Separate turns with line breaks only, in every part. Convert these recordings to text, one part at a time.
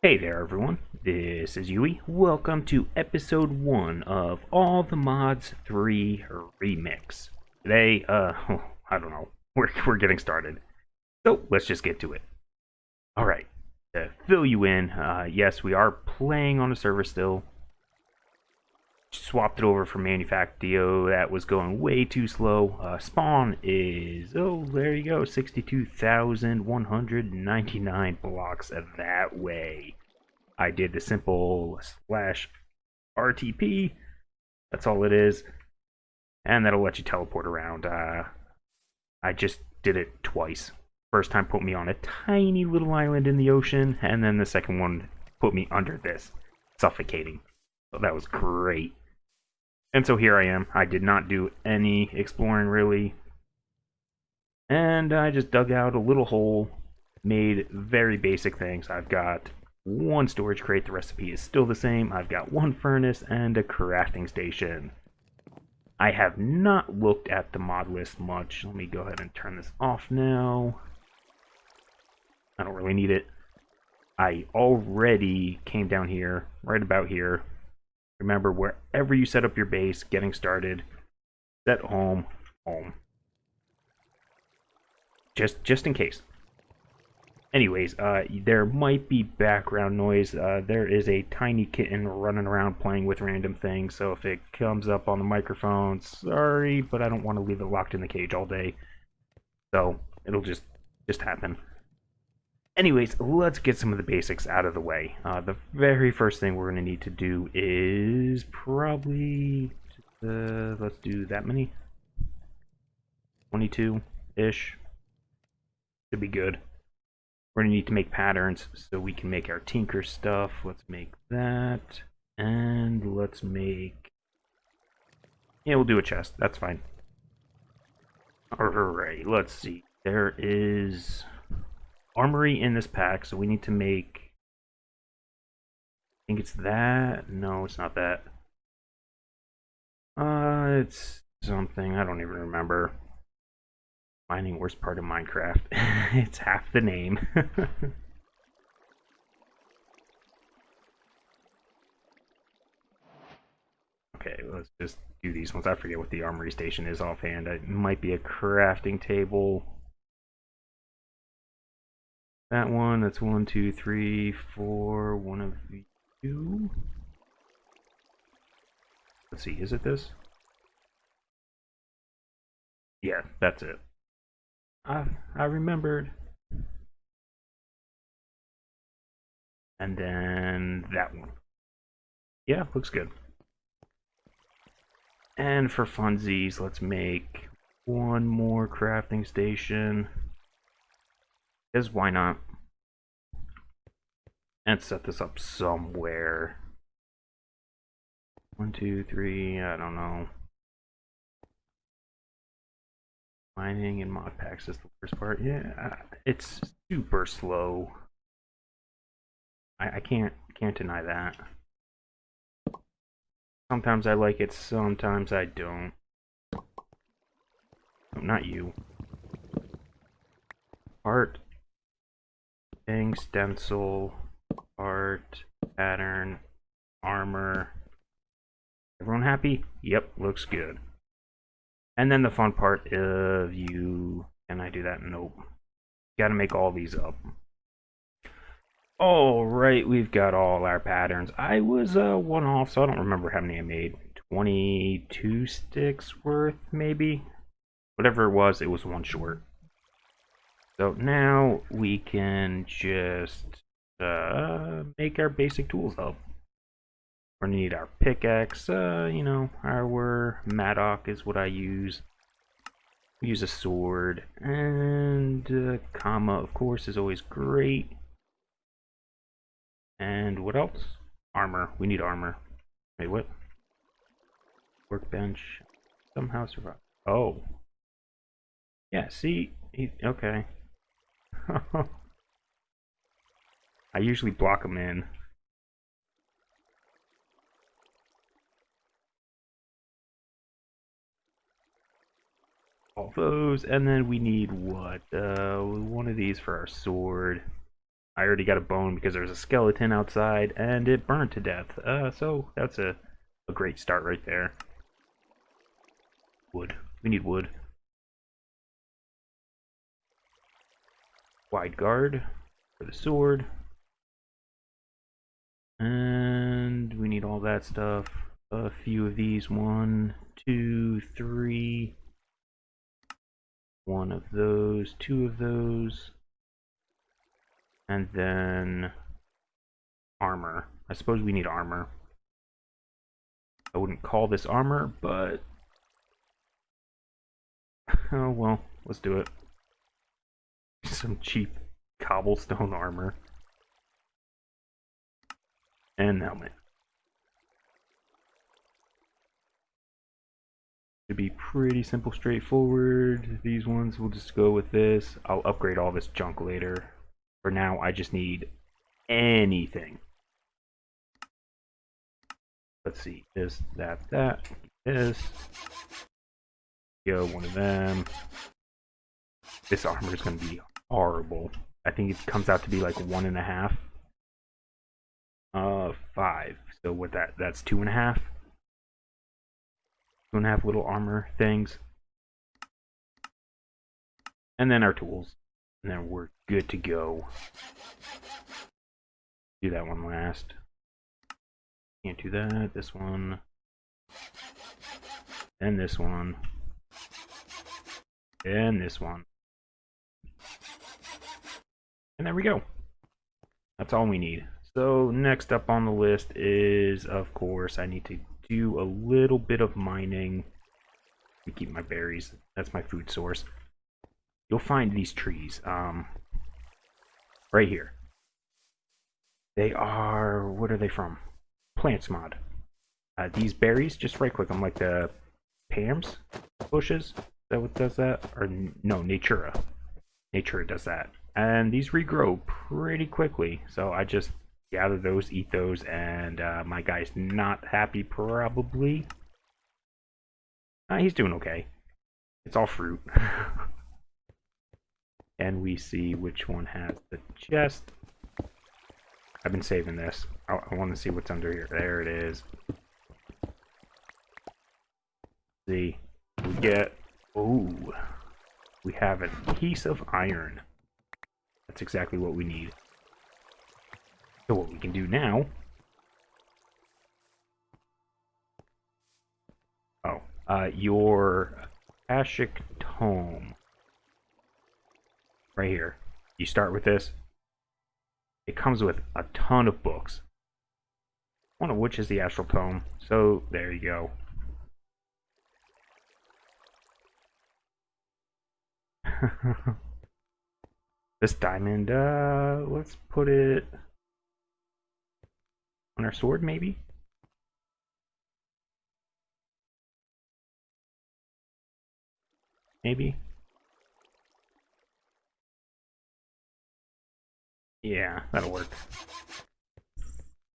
Hey there, everyone. This is Yui. Welcome to episode 1 of All the Mods 3 Remix. Today, I don't know. We're getting started. So, let's just get to it. Alright, to fill you in, yes, we are playing on a server still. Swapped it over from Manufactio. That was going way too slow. Spawn is, oh, there you go, 62,199 blocks that way. I did the simple slash RTP. That's all it is. And that'll let you teleport around. I just did it twice. First time put me on a tiny little island in the ocean, and then the second one put me under this, suffocating. So that was great. And so here I am. I did not do any exploring really. And I just dug out a little hole, made very basic things. I've got one storage crate, the recipe is still the same. I've got one furnace and a crafting station. I have not looked at the mod list much. Let me go ahead and turn this off now. I don't really need it. I already came down here, right about here. Remember, wherever you set up your base, getting started, set home, home. Just in case. Anyways, there might be background noise. There is a tiny kitten running around playing with random things, so if it comes up on the microphone, sorry, but I don't want to leave it locked in the cage all day. So, it'll just happen. Anyways, let's get some of the basics out of the way. The very first thing we're going to need to do is probably, let's do that many. 22-ish. Should be good. We're going to need to make patterns so we can make our tinker stuff. Let's make that. And let's make... Yeah, we'll do a chest. That's fine. Alright, let's see. There is armory in this pack, so we need to make... I think it's that. No, it's not that. It's something. I don't even remember. Mining, worst part of Minecraft. It's half the name. Okay, let's just do these ones. I forget what the armory station is offhand. It might be a crafting table. That one, that's 1, 2, 3, 4, one of you. Let's see, is it this? Yeah, that's it. I remembered. And then that one. Yeah, looks good. And for funsies, let's make one more crafting station. Because why not? And set this up somewhere. 1, 2, 3, I don't know. Mining and mod packs is the worst part. Yeah, it's super slow. I can't deny that. Sometimes I like it, sometimes I don't. Oh, not you. Art, thing, stencil, art, pattern, armor. Everyone happy? Yep, looks good. And then the fun part of you... Can I do that? Nope. Gotta make all these up. Alright, we've got all our patterns. I was one off, so I don't remember how many I made. 22 sticks worth, maybe? Whatever it was one short. So now we can just make our basic tools up. We're gonna need our pickaxe, you know, our Maddock is what I use. Use a sword, and comma, of course, is always great. And what else? Armor. We need armor. Wait, what? Workbench. Somehow survive. Oh. Yeah, see? Okay. I usually block them in. All those, and then we need what? One of these for our sword. I already got a bone because there's a skeleton outside and it burned to death. So that's a great start right there. Wood. We need wood. Wide guard for the sword. And we need all that stuff. A few of these. 1, 2, 3. One of those. 2 of those. And then armor. I suppose we need armor. I wouldn't call this armor, but oh well, let's do it. Some cheap cobblestone armor. And helmet. Should be pretty simple, straightforward. These ones, we'll just go with this. I'll upgrade all this junk later. For now, I just need anything. Let's see, this, that, this. Go, one of them. This armor is going to be horrible. I think it comes out to be like 1.5. 5. So what that's 2.5. 2.5 little armor things. And then our tools. And then we're good to go. Do that one last. Can't do that. This one. And this one. And this one. And there we go. That's all we need. So next up on the list is, of course, I need to do a little bit of mining to keep my berries. That's my food source. You'll find these trees right here. They are, what are they from? Plants mod. These berries, just right click them like the Pam's bushes. Is that what does that? Or no, Natura. Natura does that. And these regrow pretty quickly. So I just gather those, eat those, and my guy's not happy probably. He's doing okay. It's all fruit. And we see which one has the chest. I've been saving this. I want to see what's under here. There it is. See, we get, ooh, we have a piece of iron. That's exactly what we need. So what we can do now, your Akashic Tome, right here. You start with this. It comes with a ton of books, one of which is the Astral Tome. So there you go. This diamond, let's put it on our sword, maybe? Maybe? Yeah, that'll work.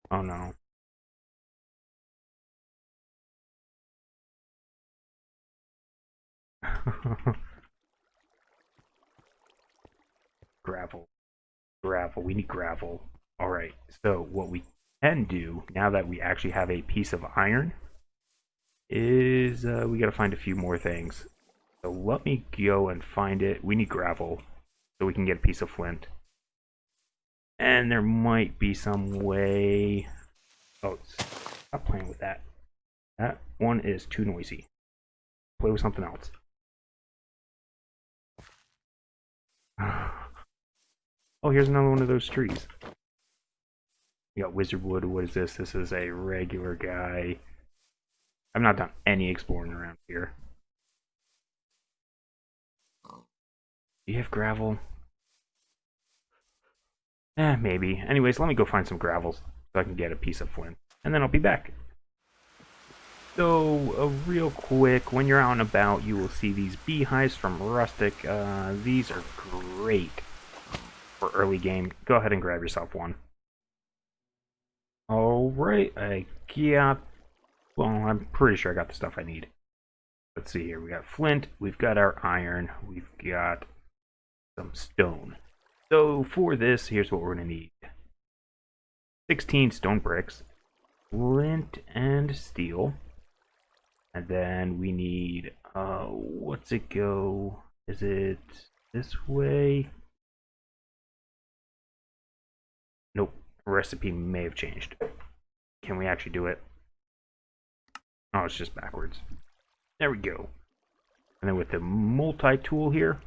Oh no. Gravel. Gravel. We need gravel. Alright, so what we can do, now that we actually have a piece of iron, is we gotta find a few more things. So let me go and find it. We need gravel, so we can get a piece of flint. And there might be some way... Oh, stop playing with that. That one is too noisy. Play with something else. Oh, here's another one of those trees. We got wizard wood. What is this? This is a regular guy. I've not done any exploring around here. Do you have gravel? Maybe. Anyways, let me go find some gravels so I can get a piece of flint. And then I'll be back. So, real quick, when you're out and about, you will see these beehives from Rustic. These are great for early game. Go ahead and grab yourself one. Alright, well, I'm pretty sure I got the stuff I need. Let's see here. We got flint, we've got our iron, we've got some stone. So for this, here's what we're going to need. 16 stone bricks, flint and steel, and then we need, what's it go? Is it this way? Nope, the recipe may have changed. Can we actually do it? Oh, it's just backwards. There we go. And then with the multi-tool here,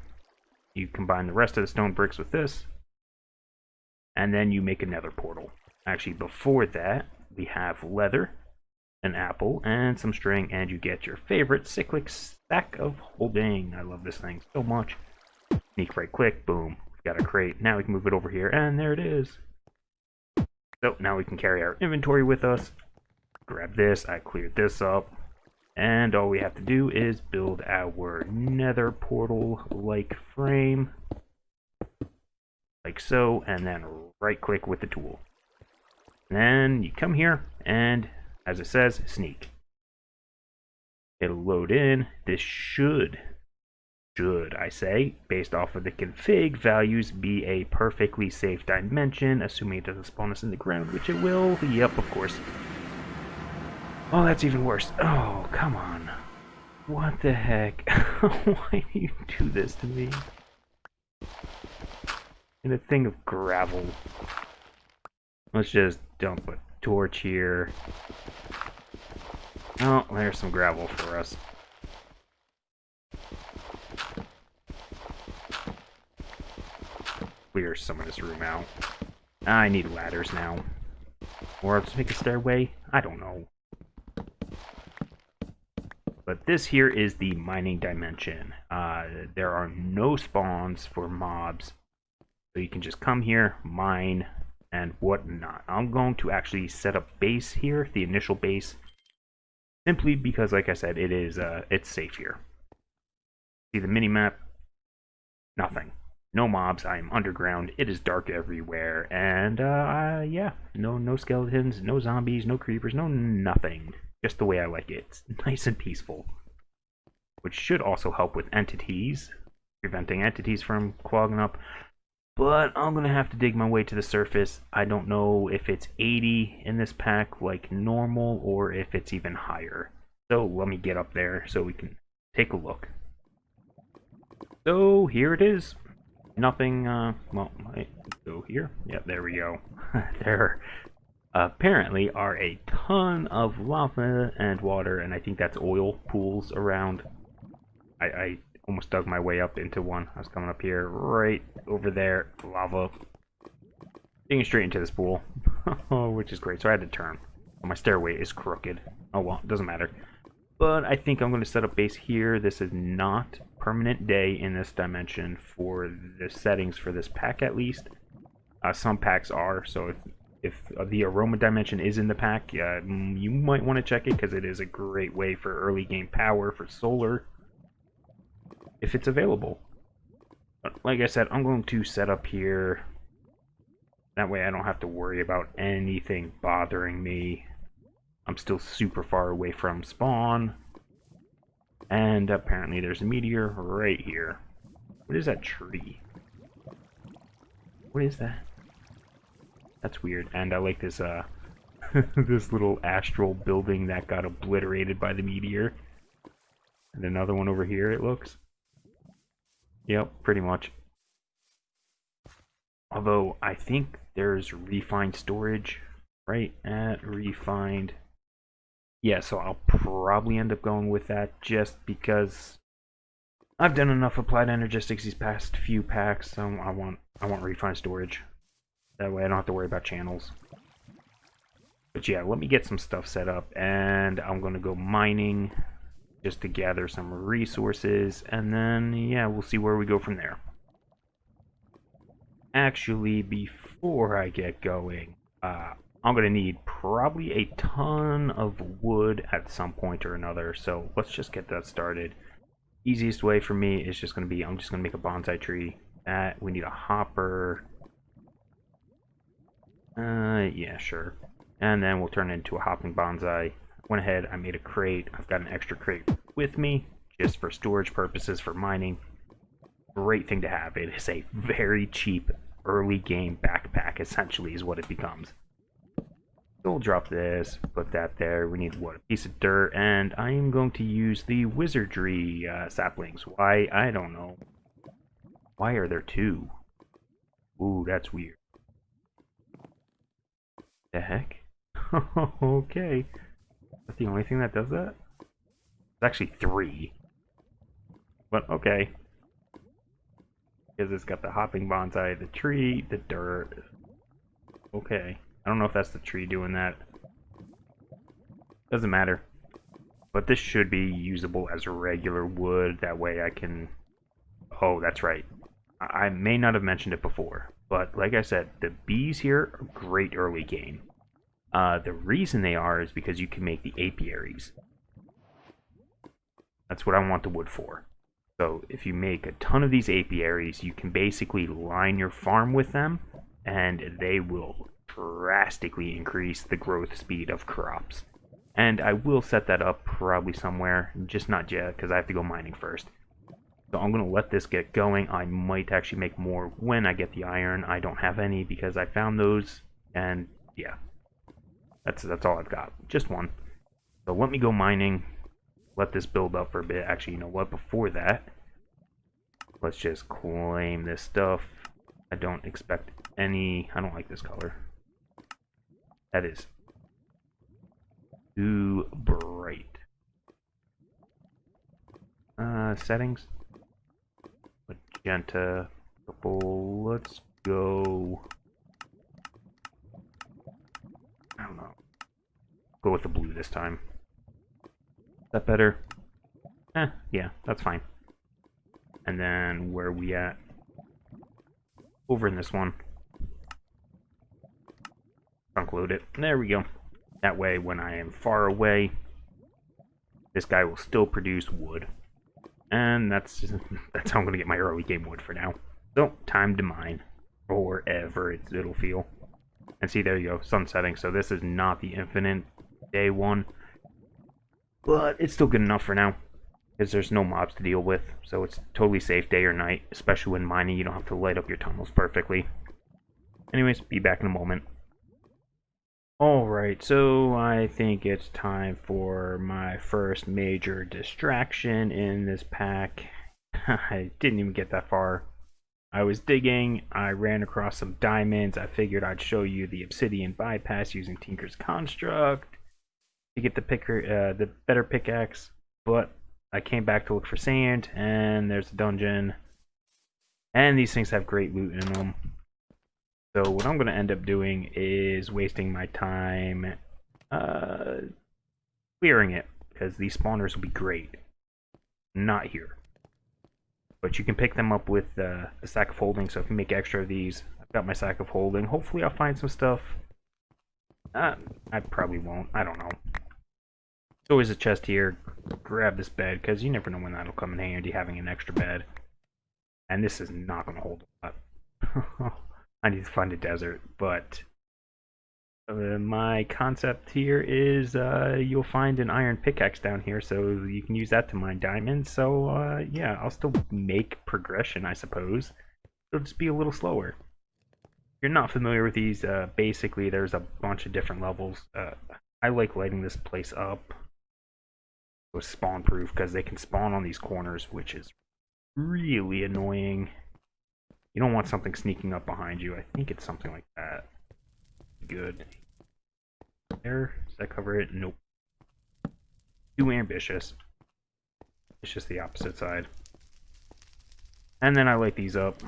you combine the rest of the stone bricks with this, and then you make a nether portal. Actually, before that, we have leather, an apple, and some string, and you get your favorite cyclic stack of holding. I love this thing so much. Sneak right click, boom. Got a crate. Now we can move it over here, and there it is. So now we can carry our inventory with us. Grab this, I cleared this up. And all we have to do is build our nether portal-like frame. Like so, and then right click with the tool. And then you come here, and as it says, sneak. It'll load in. This should I say, based off of the config values, be a perfectly safe dimension, assuming it doesn't spawn us in the ground, which it will. Yep, of course. Oh, that's even worse. Oh, come on. What the heck? Why do you do this to me? And a thing of gravel. Let's just dump a torch here. Oh, there's some gravel for us. Clear some of this room out. I need ladders now. Or I'll just make a stairway? I don't know. But this here is the mining dimension. There are no spawns for mobs. So you can just come here, mine, and whatnot. I'm going to actually set up base here, the initial base. Simply because, like I said, it's safe here. See the mini-map? Nothing. No mobs, I am underground, it is dark everywhere, and yeah, no skeletons, no zombies, no creepers, no nothing. Just the way I like it. It's nice and peaceful. Which should also help with entities, preventing entities from clogging up. But I'm going to have to dig my way to the surface. I don't know if it's 80 in this pack like normal, or if it's even higher. So let me get up there so we can take a look. So here it is. Nothing, well, I go here. Yep, there we go. There apparently are a ton of lava and water, and I think that's oil pools around. I almost dug my way up into one. I was coming up here, right over there, lava. Digging straight into this pool, which is great. So I had to turn. My stairway is crooked. Oh well, it doesn't matter. But I think I'm going to set up base here. This is not permanent day in this dimension for the settings for this pack, at least. Some packs are, so if the aroma dimension is in the pack, you might want to check it, because it is a great way for early game power for solar, if it's available. But like I said, I'm going to set up here. That way I don't have to worry about anything bothering me. I'm still super far away from spawn. And apparently there's a meteor right here. What is that tree? What is that? That's weird. And I like this this little astral building that got obliterated by the meteor. And another one over here, it looks. Yep, pretty much. Although I think there's refined storage right at refined. Yeah, so I'll probably end up going with that, just because I've done enough applied energistics these past few packs, so I want refined storage. That way I don't have to worry about channels. But yeah, let me get some stuff set up, and I'm gonna go mining just to gather some resources, and then yeah, we'll see where we go from there. Actually, before I get going, I'm going to need probably a ton of wood at some point or another, so let's just get that started. Easiest way for me is just going to be, I'm just going to make a bonsai tree. We need a hopper. Yeah, sure. And then we'll turn it into a hopping bonsai. Went ahead, I made a crate. I've got an extra crate with me, just for storage purposes, for mining. Great thing to have. It is a very cheap early game backpack, essentially, is what it becomes. So we'll drop this, put that there. We need, what, a piece of dirt, and I am going to use the Wizardry saplings. Why? I don't know. Why are there two? Ooh, that's weird. The heck? Okay. That's the only thing that does that? It's actually three. But okay. Because it's got the hopping bonsai, the tree, the dirt. Okay. I don't know if that's the tree doing that. Doesn't matter. But this should be usable as regular wood. That way I can... Oh, that's right. I may not have mentioned it before. But like I said, the bees here are great early game. The reason they are is because you can make the apiaries. That's what I want the wood for. So if you make a ton of these apiaries, you can basically line your farm with them, and they will drastically increase the growth speed of crops. And I will set that up probably somewhere, just not yet, because I have to go mining first. So I'm going to let this get going. I might actually make more when I get the iron. I don't have any because I found those, and yeah. That's all I've got. Just one. So let me go mining. Let this build up for a bit. Actually, you know what? Before that, let's just claim this stuff. I don't expect any... I don't like this color. That is too bright. Settings. Magenta. Purple. Let's go... I don't know. Go with the blue this time. Is that better? Yeah, that's fine. And then where are we at? Over in this one. Trunk load it. There we go. That way, when I am far away, this guy will still produce wood. And that's how I'm going to get my early game wood for now. So, time to mine. Forever it'll feel. And see, there you go, sun setting. So this is not the infinite day one. But it's still good enough for now. Because there's no mobs to deal with. So it's totally safe day or night. Especially when mining, you don't have to light up your tunnels perfectly. Anyways, be back in a moment. Alright, so I think it's time for my first major distraction in this pack. I didn't even get that far. I was digging, I ran across some diamonds, I figured I'd show you the obsidian bypass using Tinker's Construct to get the better pickaxe, but I came back to look for sand, and there's a dungeon, and these things have great loot in them. So what I'm going to end up doing is wasting my time clearing it, because these spawners will be great. Not here. But you can pick them up with the sack of holding, so if you make extra of these, I've got my sack of holding. Hopefully I'll find some stuff. I probably won't. I don't know. There's always a chest here. Grab this bed, because you never know when that'll come in handy, having an extra bed. And this is not going to hold a lot. I need to find a desert, but my concept here is you'll find an iron pickaxe down here, so you can use that to mine diamonds. So yeah, I'll still make progression, I suppose. It'll just be a little slower. If you're not familiar with these, basically there's a bunch of different levels. I like lighting this place up with spawn proof because they can spawn on these corners, which is really annoying. You don't want something sneaking up behind you. I think it's something like that. Good. There, does that cover it? Nope. Too ambitious. It's just the opposite side. And then I light these up.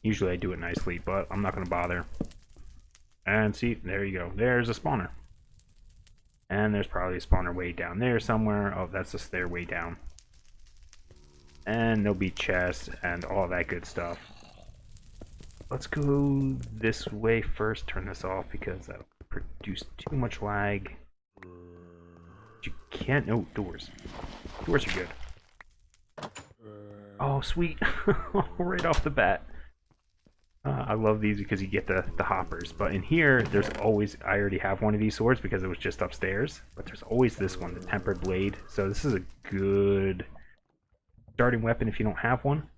Usually I do it nicely, but I'm not going to bother. And see, there you go. There's a spawner. And there's probably a spawner way down there somewhere. Oh, that's the stairway down. And there'll be chests and all that good stuff. Let's go this way first. Turn this off because that'll produce too much lag. You can't... No, doors. Doors are good. Oh, sweet. Right off the bat. I love these because you get the hoppers. But in here, there's always... I already have one of these swords because it was just upstairs. But there's always this one, the tempered blade. So this is a good starting weapon if you don't have one.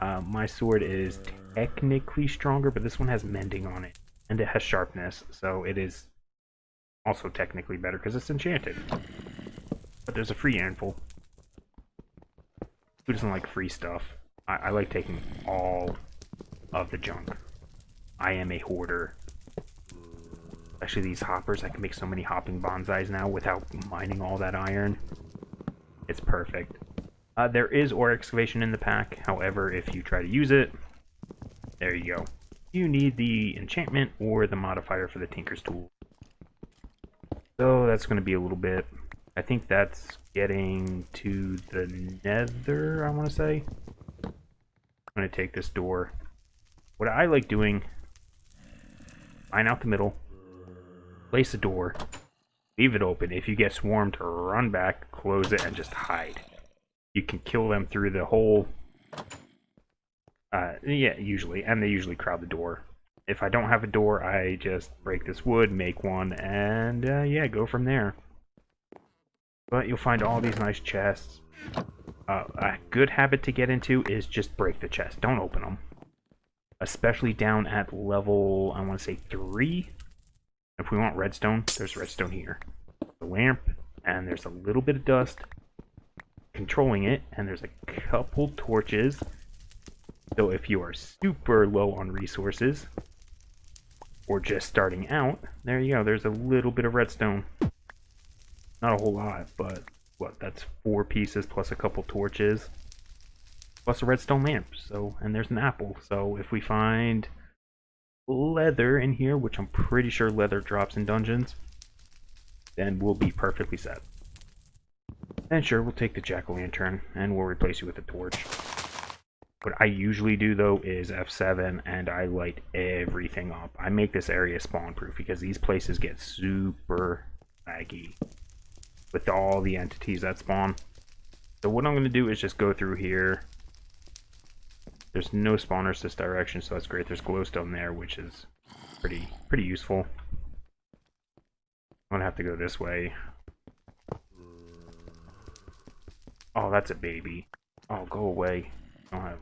My sword is technically stronger, but this one has mending on it. And it has sharpness, so it is also technically better because it's enchanted. But there's a free anvil. Who doesn't like free stuff? I like taking all of the junk. I am a hoarder. Especially these hoppers. I can make so many hopping bonsais now without mining all that iron. It's perfect. There is ore excavation in the pack. However, if you try to use it, there you go. You need the enchantment or the modifier for the Tinker's Tool. So that's going to be a little bit. I think that's getting to the nether, I want to say. I'm going to take this door. What I like doing, line out the middle, place a door, leave it open. If you get swarmed, run back, close it, and just hide. You can kill them through the hole. Yeah, usually. And they usually crowd the door. If I don't have a door, I just break this wood, make one, and yeah, go from there. But you'll find all these nice chests. A good habit to get into is just break the chest. Don't open them. Especially down at level, I want to say 3. If we want redstone, there's redstone here. The lamp, and there's a little bit of dust controlling it, and there's a couple torches. So if you are super low on resources, or just starting out, there you go, there's a little bit of redstone. Not a whole lot, but what, that's 4 pieces plus a couple torches, plus a redstone lamp. So, and there's an apple. So if we find leather in here, which I'm pretty sure leather drops in dungeons, then we'll be perfectly set. And sure, we'll take the jack-o'-lantern and we'll replace you with a torch. What I usually do though is F7 and I light everything up. I make this area spawn proof because these places get super laggy with all the entities that spawn. So what I'm going to do is just go through here. There's no spawners this direction, so that's great. There's glowstone there, which is pretty useful. I'm going to have to go this way. Oh, that's a baby. Oh, go away. Oh,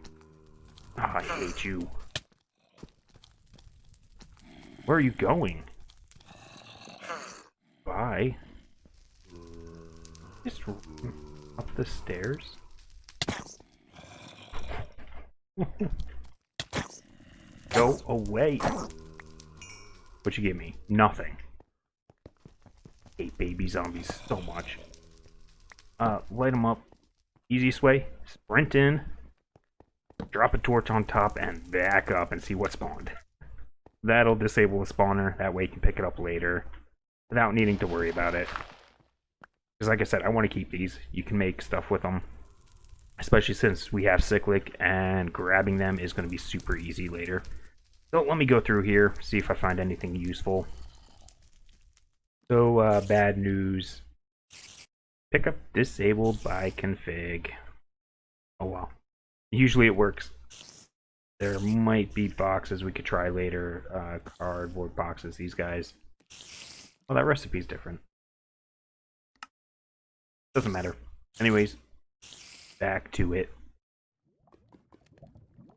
I hate you. Where are you going? Bye. Just up the stairs? Go away. What'd you give me? Nothing. I hate baby zombies so much. Light them up. Easiest way, sprint in, drop a torch on top, and back up and see what spawned. That'll disable the spawner. That way you can pick it up later without needing to worry about it. Because like I said, I want to keep these. You can make stuff with them. Especially since we have cyclic, and grabbing them is going to be super easy later. So let me go through here, see if I find anything useful. So, bad news. Pickup disabled by config. Oh well. Usually it works. There might be boxes we could try later. Cardboard boxes, these guys. Well, that recipe's different. Doesn't matter. Anyways, back to it.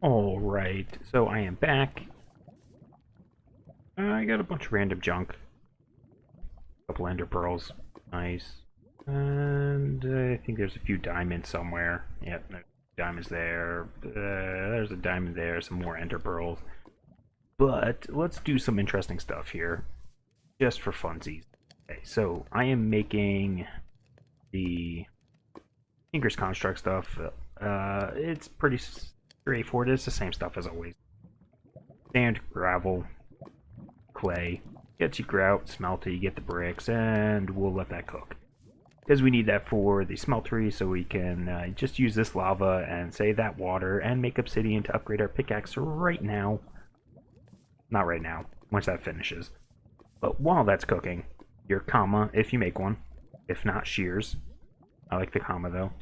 Alright, so I am back. I got a bunch of random junk. A couple ender pearls. Nice. And I think there's a few diamonds somewhere. Yep, there's diamonds there. There's a diamond there, some more ender pearls. But let's do some interesting stuff here. Just for funsies. Okay, so I am making the Tinker's Construct stuff. It's pretty straightforward. It's the same stuff as always. Sand, gravel, clay. Gets you grout, smelt it, you get the bricks, and we'll let that cook. Because we need that for the smeltery, so we can just use this lava and save that water and make obsidian to upgrade our pickaxe right now. Not right now, once that finishes. But while that's cooking, your comma, if you make one. If not, shears. I like the comma though.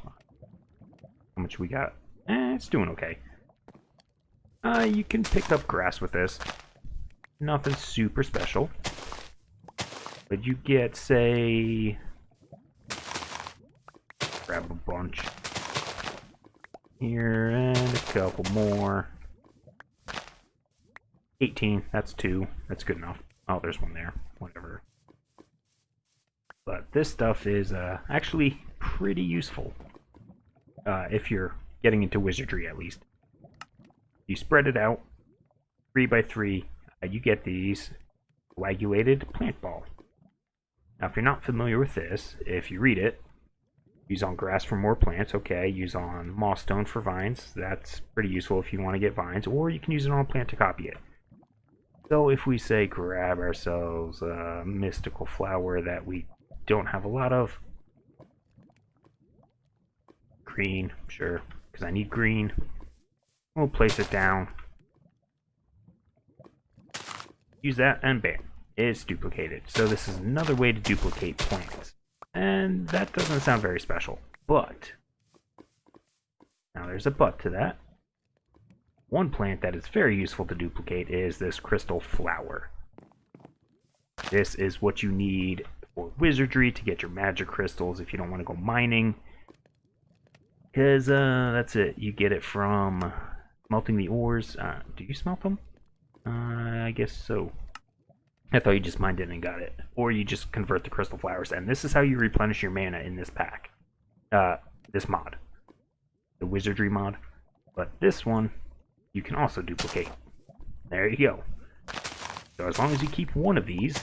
How much we got? It's doing okay. You can pick up grass with this. Nothing super special. But you get, say... Grab a bunch. Here, and a couple more. 18, that's 2. That's good enough. Oh, there's one there. Whatever. But this stuff is actually pretty useful. If you're getting into wizardry, at least. You spread it out, 3 by 3, you get these coagulated plant ball. Now, if you're not familiar with this, if you read it, use on grass for more plants, okay. Use on moss stone for vines. That's pretty useful if you want to get vines, or you can use it on a plant to copy it. So if we say grab ourselves a mystical flower that we don't have a lot of, green, sure, because I need green. We'll place it down. Use that, and bam, it's duplicated. So this is another way to duplicate plants. And that doesn't sound very special, but now there's a but to that. One plant that is very useful to duplicate is this crystal flower. This is what you need for wizardry to get your magic crystals if you don't want to go mining. Because that's it. You get it from smelting the ores. Do you smelt them? I guess so. I thought you just mined it and got it. Or you just convert the crystal flowers. And this is how you replenish your mana in this pack. This mod. The wizardry mod. But this one, you can also duplicate. There you go. So as long as you keep one of these,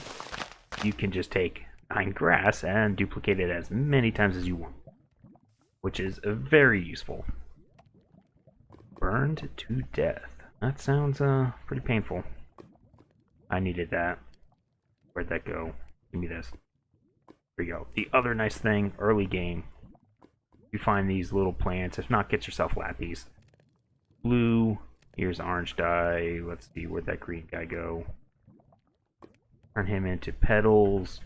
you can just take 9 grass and duplicate it as many times as you want. Which is very useful. Burned to death. That sounds pretty painful. I needed that. Where'd that go? Give me this. Here you go. The other nice thing, early game, you find these little plants. If not, get yourself lappies. Blue. Here's orange dye. Let's see, where'd that green guy go? Turn him into petals.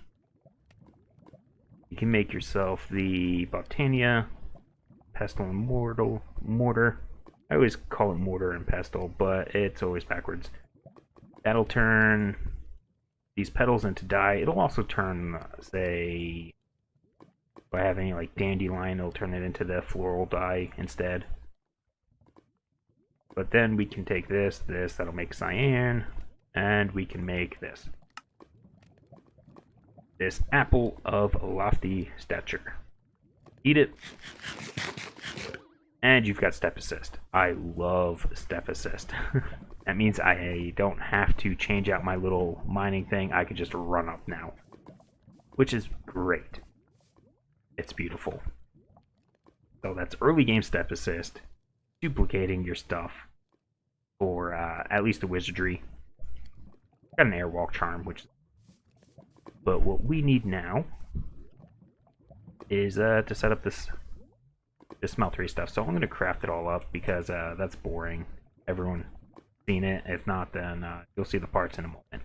You can make yourself the Botania, pestle and mortar. I always call it mortar and pestle, but it's always backwards. That'll turn these petals into dye. It'll also turn, say, if I have any like dandelion, it'll turn it into the floral dye instead. But then we can take this, that'll make cyan, and we can make this. This apple of lofty stature. Eat it. And you've got step assist. I love step assist. That means I don't have to change out my little mining thing. I can just run up now. Which is great. It's beautiful. So that's early game step assist. Duplicating your stuff for at least the wizardry. Got an airwalk charm, which. But what we need now is to set up this smeltery stuff. So I'm going to craft it all up because that's boring. Everyone seen it. If not, then you'll see the parts in a moment.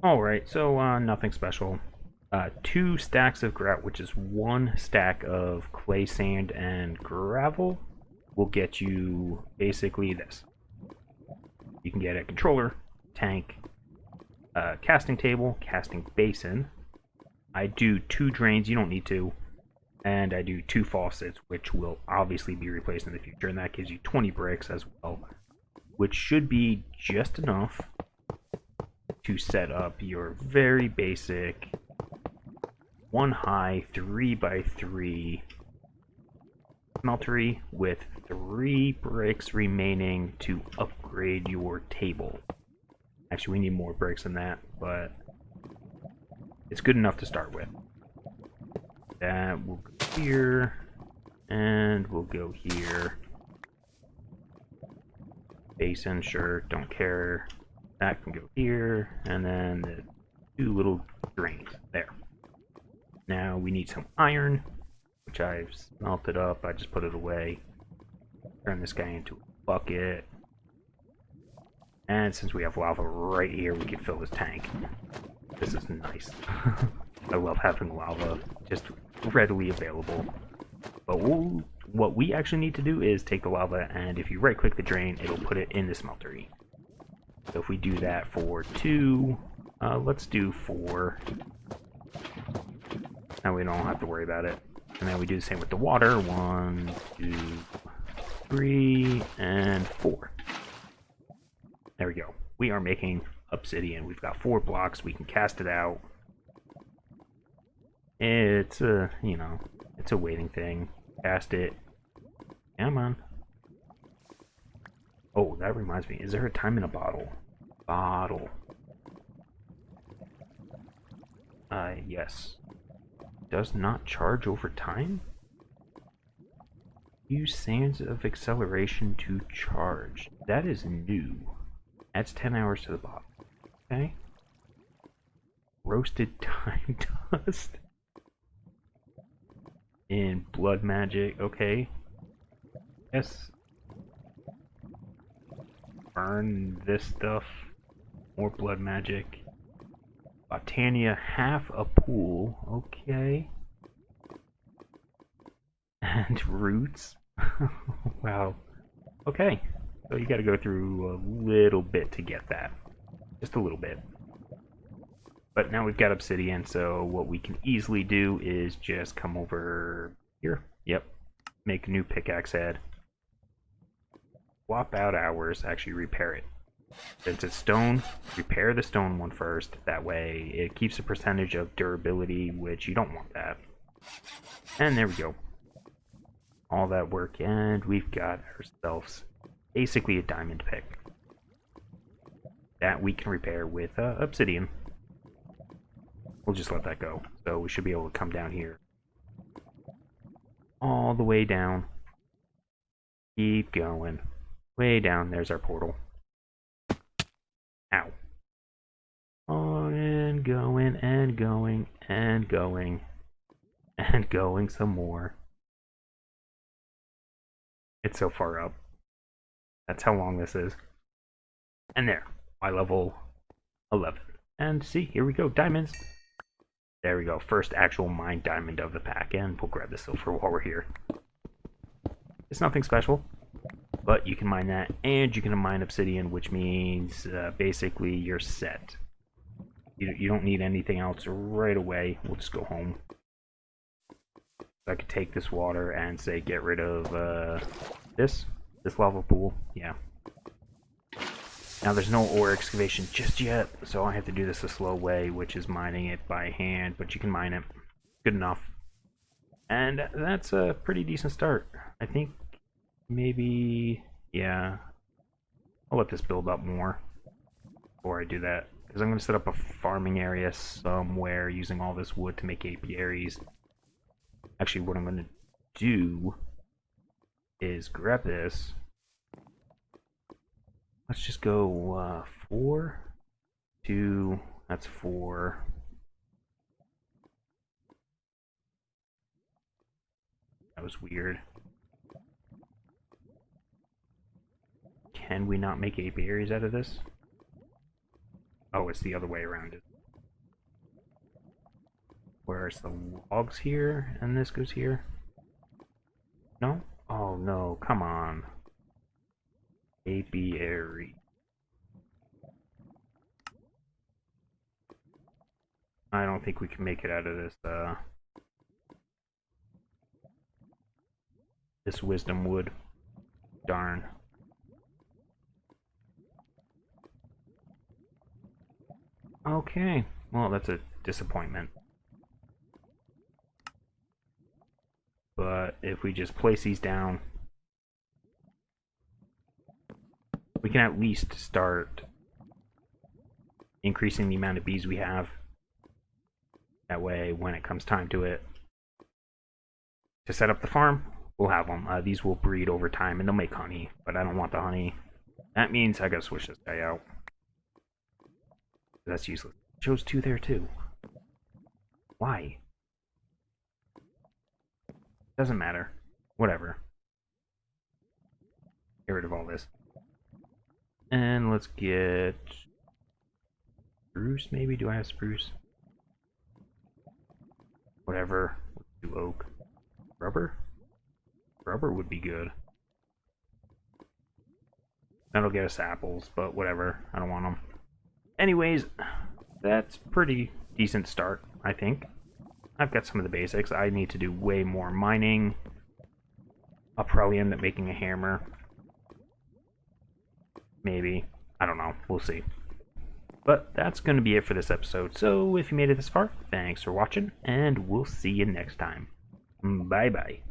Alright, so nothing special. 2 stacks of grout, which is 1 stack of clay, sand, and gravel, will get you basically this. You can get a controller, tank, casting table, casting basin. I do 2 drains, you don't need to. And I do 2 faucets, which will obviously be replaced in the future, and that gives you 20 bricks as well, which should be just enough to set up your very basic 1 high 3 by 3 smeltery with 3 bricks remaining to upgrade your table. Actually, we need more bricks than that, but it's good enough to start with. That will go here, and we'll go here. Basin, sure, don't care. That can go here, and then the 2 little drains there. Now we need some iron, which I've smelted up. I just put it away. Turn this guy into a bucket. And since we have lava right here, we can fill this tank. This is nice. I love having lava just readily available. But what we actually need to do is take the lava, and if you right click the drain, it'll put it in the smeltery. So if we do that for 2, let's do 4. Now we don't have to worry about it. And then we do the same with the water. 1, 2, 3, and 4. There we go. We are making obsidian. We've got 4 blocks. We can cast it out. It's a, you know, it's a waiting thing. Cast it. Come on. Oh, that reminds me. Is there a time in a bottle? Bottle. Yes. Does not charge over time? Use sands of acceleration to charge. That is new. Adds 10 hours to the bottle. Okay. Roasted time dust. In blood magic. Okay. Yes. Burn this stuff. More blood magic. Botania, half a pool. Okay. And roots. Wow. Okay. So you gotta go through a little bit to get that. Just a little bit. But now we've got obsidian, so what we can easily do is just come over here. Yep. Make a new pickaxe head. Swap out ours, actually repair it. Since it's stone, repair the stone one first. That way it keeps a percentage of durability, which you don't want that. And there we go. All that work, and we've got ourselves basically a diamond pick. That we can repair with obsidian. We'll just let that go. So we should be able to come down here. All the way down. Keep going. Way down, there's our portal. Ow. Oh, and going, and going, and going, and going some more. It's so far up. That's how long this is. And there, by level 11. And see, here we go, diamonds. There we go, first actual mined diamond of the pack, and we'll grab the silver while we're here. It's nothing special, but you can mine that, and you can mine obsidian, which means basically you're set. You don't need anything else right away. We'll just go home. So I could take this water and say get rid of this lava pool. Yeah. Now there's no ore excavation just yet, so I have to do this a slow way, which is mining it by hand, but you can mine it. Good enough. And that's a pretty decent start. I think maybe, yeah, I'll let this build up more before I do that, because I'm going to set up a farming area somewhere using all this wood to make apiaries. Actually, what I'm going to do is grab this. Let's just go 4, 2, that's 4. That was weird. Can we not make apiaries out of this? Oh, it's the other way around. Where's the logs here, and this goes here? No? Oh no, come on. Apiary. I don't think we can make it out of this, this wisdom wood. Darn. Okay, well, that's a disappointment. But if we just place these down, we can at least start increasing the amount of bees we have. That way, when it comes time to set up the farm, we'll have them. These will breed over time, and they'll make honey, but I don't want the honey. That means I gotta switch this guy out. That's useless. Chose 2 there, too. Why? Doesn't matter. Whatever. Get rid of all this. And let's get spruce, maybe? Do I have spruce? Whatever. Let's do oak. Rubber? Rubber would be good. That'll get us apples, but whatever. I don't want them. Anyways, that's pretty decent start, I think. I've got some of the basics. I need to do way more mining. I'll probably end up making a hammer. Maybe. I don't know. We'll see. But that's going to be it for this episode. So if you made it this far, thanks for watching, and we'll see you next time. Bye-bye.